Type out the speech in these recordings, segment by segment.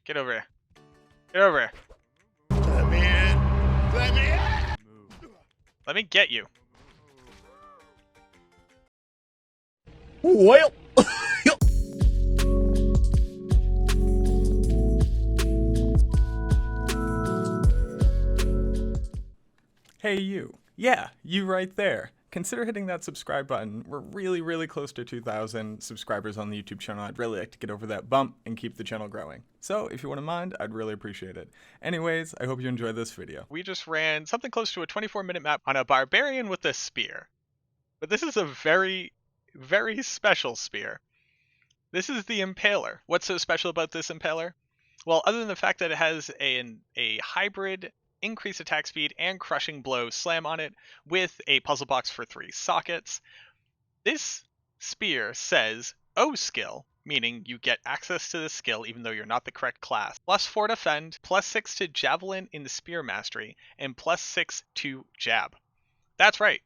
Get over here. Get over here. Let me in. Let me in. Let me get you. Well. Hey you. Yeah, you right there. Consider hitting that subscribe button. We're really close to 2,000 subscribers on the YouTube channel. I'd really like to get over that bump and keep the channel growing. So if you wouldn't mind, I'd really appreciate it. Anyways, I hope you enjoy this video. We just ran something close to a 24-minute map on a Barbarian with a spear. But this is a very special spear. This is the Impaler. What's so special about this Impaler? Well, other than the fact that it has a hybrid increased attack speed and crushing blow slam on it with a puzzle box for 3 sockets, this spear says O skill, meaning you get access to the skill even though you're not the correct class. +4 to Fend, +6 to Javelin in the Spear Mastery, and +6 to Jab. That's right.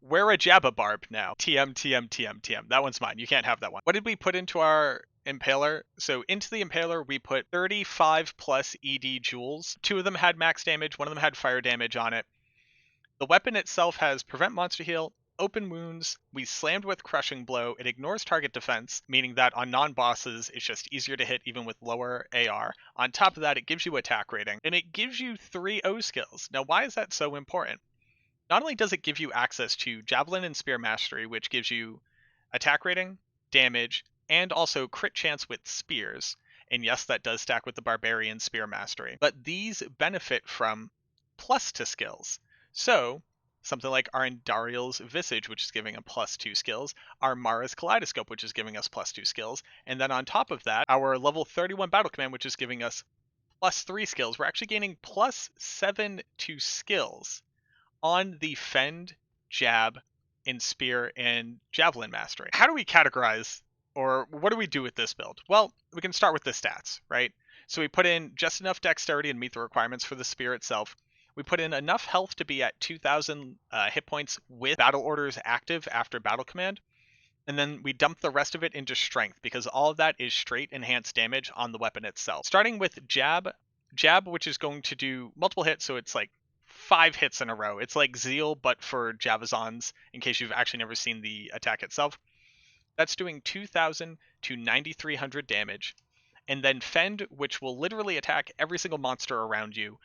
We're a JabaBarb now. TM. That one's mine. You can't have that one. What did we put into our Impaler? So into the Impaler, we put 35 plus ED jewels. 2 of them had max damage. 1 of them had fire damage on it. The weapon itself has prevent monster heal, open wounds. We slammed with crushing blow. It ignores target defense, meaning that on non-bosses, it's just easier to hit even with lower AR. On top of that, it gives you attack rating, and it gives you 3 O skills. Now, why is that so important? Not only does it give you access to Javelin and Spear Mastery, which gives you attack rating, damage, and also crit chance with spears. And yes, that does stack with the Barbarian Spear Mastery. But these benefit from plus to skills. So, something like our Andariel's Visage, which is giving a +2 skills, our Mara's Kaleidoscope, which is giving us +2 skills, and then on top of that, our level 31 Battle Command, which is giving us +3 skills. We're actually gaining +7 to skills on the Fend, Jab, and Spear and Javelin Mastery. How do we categorize, or what do we do with this build? Well, we can start with the stats, right? So we put in just enough dexterity and meet the requirements for the Spear itself. We put in enough health to be at 2,000 hit points with battle orders active after battle command. And then we dump the rest of it into strength, because all of that is straight enhanced damage on the weapon itself. Starting with Jab, which is going to do multiple hits, so it's like 5 hits in a row. It's like Zeal, but for Jabazons, in case you've actually never seen the attack itself. That's doing 2,000 to 9,300 damage. And then Fend, which will literally attack every single monster around you.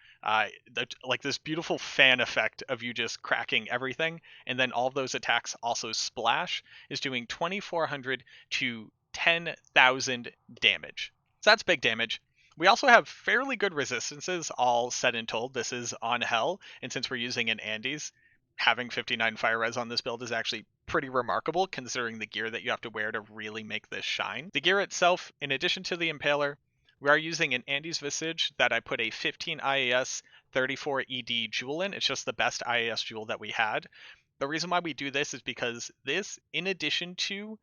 Like this beautiful fan effect of you just cracking everything. And then all of those attacks also splash, is doing 2,400 to 10,000 damage. So that's big damage. We also have fairly good resistances, all said and told. This is on hell, and since we're using an Andes, having 59 fire res on this build is actually pretty remarkable, considering the gear that you have to wear to really make this shine. The gear itself, in addition to the Impaler, we are using an Andes Visage that I put a 15 IAS 34 ED jewel in. It's just the best IAS jewel that we had. The reason why we do this is because this, in addition to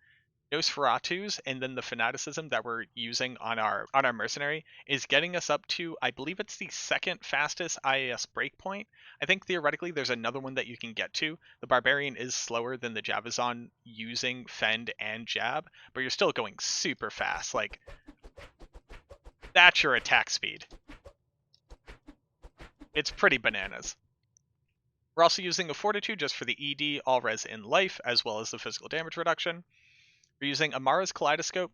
Nosferatu's and then the fanaticism that we're using on our mercenary, is getting us up to, I believe it's the 2nd fastest IAS breakpoint. I think theoretically there's another one that you can get to. The Barbarian is slower than the Jabazon using Fend and Jab, but you're still going super fast. Like, that's your attack speed. It's pretty bananas. We're also using a Fortitude just for the ED, all res, and life, as well as the physical damage reduction. We're using Amara's Kaleidoscope.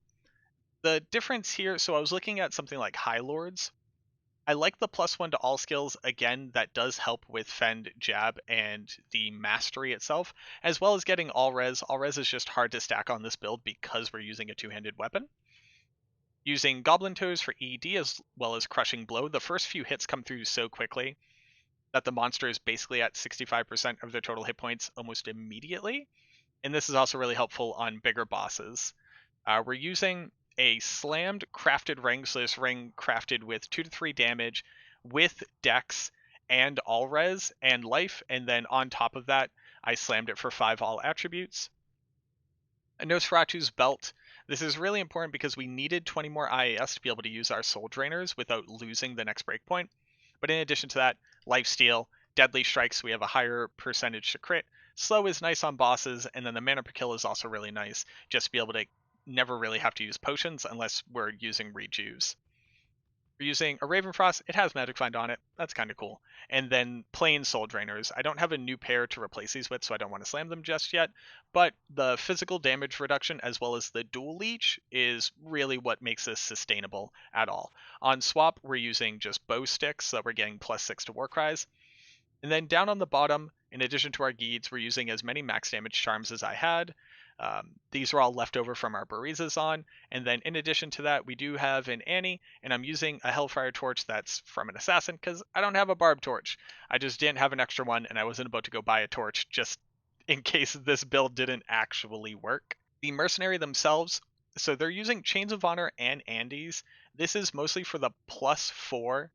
The difference here, so I was looking at something like High Lords. I like the +1 to all skills. Again, that does help with Fend, Jab, and the Mastery itself, as well as getting all res. All res is just hard to stack on this build because we're using a 2-handed weapon. Using Goblin Toes for ED as well as Crushing Blow. The first few hits come through so quickly that the monster is basically at 65% of their total hit points almost immediately. And this is also really helpful on bigger bosses. We're using a slammed crafted ring, so this ring crafted with 2 to 3 damage with dex and all res and life, and then on top of that, I slammed it for 5 all attributes. A Nosferatu's belt. This is really important because we needed 20 more IAS to be able to use our soul drainers without losing the next breakpoint. But in addition to that, lifesteal, deadly strikes, we have a higher percentage to crit. Slow is nice on bosses, and then the mana per kill is also really nice, just to be able to never really have to use potions unless we're using rejuves. We're using a Ravenfrost. It has Magic Find on it. That's kind of cool. And then plain Soul Drainers. I don't have a new pair to replace these with, so I don't want to slam them just yet. But the physical damage reduction as well as the dual leech is really what makes this sustainable at all. On swap, we're using just bow sticks, so that we're getting +6 to Warcries. And then down on the bottom, in addition to our Geeds, we're using as many max damage charms as I had. These are all left over from our Jabazon. And then in addition to that, we do have an Annie, and I'm using a Hellfire Torch that's from an Assassin because I don't have a Barb Torch. I just didn't have an extra one, and I wasn't about to go buy a torch just in case this build didn't actually work. The Mercenary themselves, so they're using Chains of Honor and Andes. This is mostly for the +4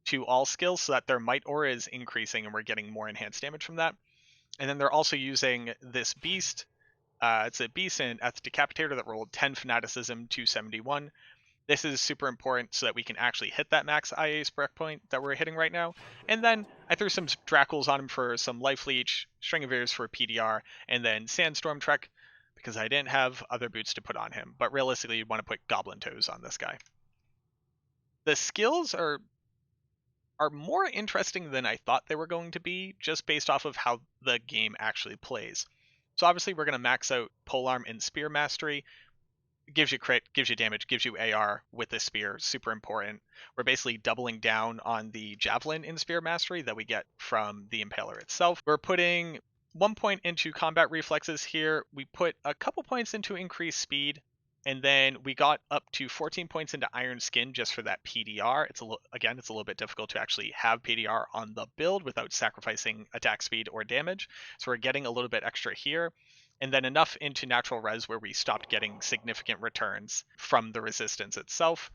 to all skills so that their Might Aura is increasing and we're getting more enhanced damage from that. And then they're also using this Beast. It's a Beast and Eth Decapitator that rolled 10 Fanaticism to 71. This is super important so that we can actually hit that max IA spec point that we're hitting right now. And then I threw some Dracouls on him for some Life Leech, String of Ears for PDR, and then Sandstorm Trek because I didn't have other boots to put on him. But realistically, you want to put Goblin Toes on this guy. The skills are more interesting than I thought they were going to be, just based off of how the game actually plays. So obviously we're going to max out Polearm and Spear Mastery. Gives you crit, gives you damage, gives you AR with the Spear, super important. We're basically doubling down on the Javelin in Spear Mastery that we get from the Impaler itself. We're putting 1 point into Combat Reflexes here. We put a couple points into increased speed. And then we got up to 14 points into Iron Skin just for that PDR. It's a little bit difficult to actually have PDR on the build without sacrificing attack speed or damage. So we're getting a little bit extra here. And then enough into Natural Res where we stopped getting significant returns from the resistance itself.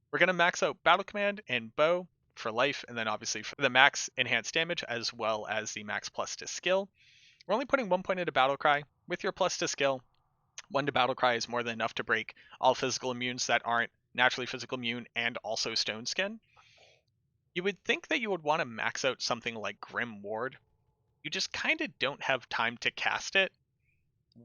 We're going to max out Battle Command and Bow for life, and then obviously for the max enhanced damage as well as the max plus to skill. We're only putting 1 point into Battle Cry. With your plus to skill, 1 to Battle Cry is more than enough to break all physical immunes that aren't naturally physical immune and also Stone Skin. You would think that you would want to max out something like Grim Ward. You just kind of don't have time to cast it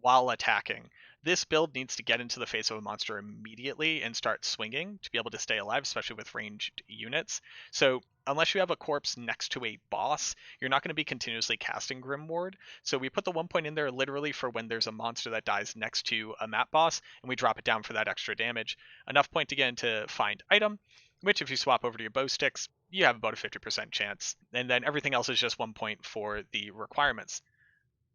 while attacking. This build needs to get into the face of a monster immediately and start swinging to be able to stay alive, especially with ranged units. So unless you have a corpse next to a boss, you're not going to be continuously casting Grim Ward. So we put the 1 point in there literally for when there's a monster that dies next to a map boss, and we drop it down for that extra damage. Enough point to get into Find Item, which if you swap over to your bow sticks, you have about a 50% chance. And then everything else is just 1 point for the requirements.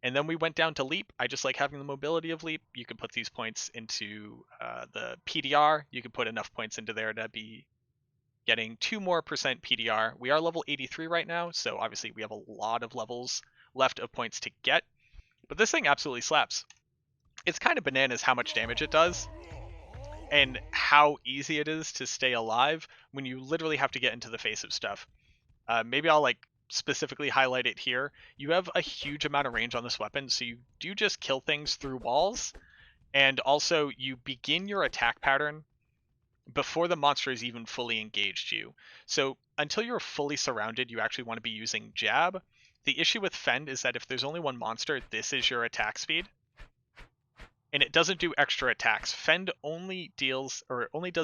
And then we went down to Leap. I just like having the mobility of Leap. You can put these points into the PDR. You can put enough points into there to be getting 2 more % PDR. We are level 83 right now, so obviously we have a lot of levels left of points to get. But this thing absolutely slaps. It's kind of bananas how much damage it does and how easy it is to stay alive when you literally have to get into the face of stuff. Maybe I'll specifically highlight it here. You have a huge amount of range on this weapon, so you do just kill things through walls, and also you begin your attack pattern before the monster has even fully engaged you. So until you're fully surrounded, you actually want to be using Jab. The issue with Fend is that if there's only one monster, this is your attack speed. And it doesn't do extra attacks. Fend only does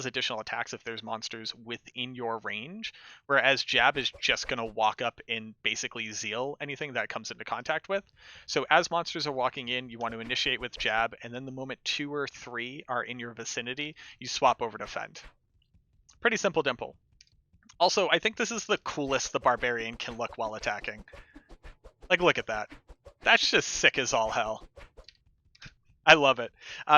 additional attacks if there's monsters within your range, whereas Jab is just going to walk up and basically Zeal anything that it comes into contact with. So as monsters are walking in, you want to initiate with Jab, and then the moment 2 or 3 are in your vicinity, you swap over to Fend. Pretty simple dimple. Also, I think this is the coolest the Barbarian can look while attacking. Look at that. That's just sick as all hell. I love it.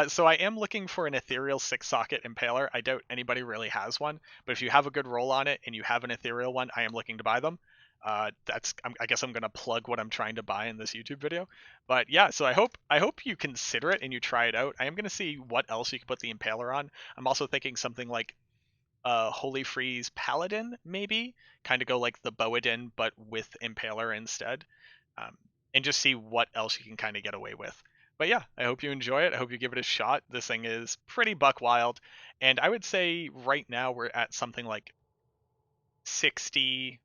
So I am looking for an Ethereal 6-socket Impaler. I doubt anybody really has one, but if you have a good roll on it and you have an Ethereal one, I am looking to buy them. I guess I'm going to plug what I'm trying to buy in this YouTube video. But yeah, so I hope you consider it and you try it out. I am going to see what else you can put the Impaler on. I'm also thinking something like Holy Freeze Paladin, maybe. Kind of go like the Boadin, but with Impaler instead. And just see what else you can kind of get away with. But yeah, I hope you enjoy it. I hope you give it a shot. This thing is pretty buck wild. And I would say right now we're at something like 66%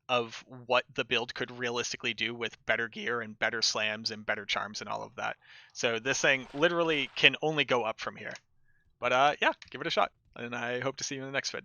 of what the build could realistically do with better gear and better slams and better charms and all of that. So this thing literally can only go up from here. But yeah, give it a shot. and I hope to see you in the next vid.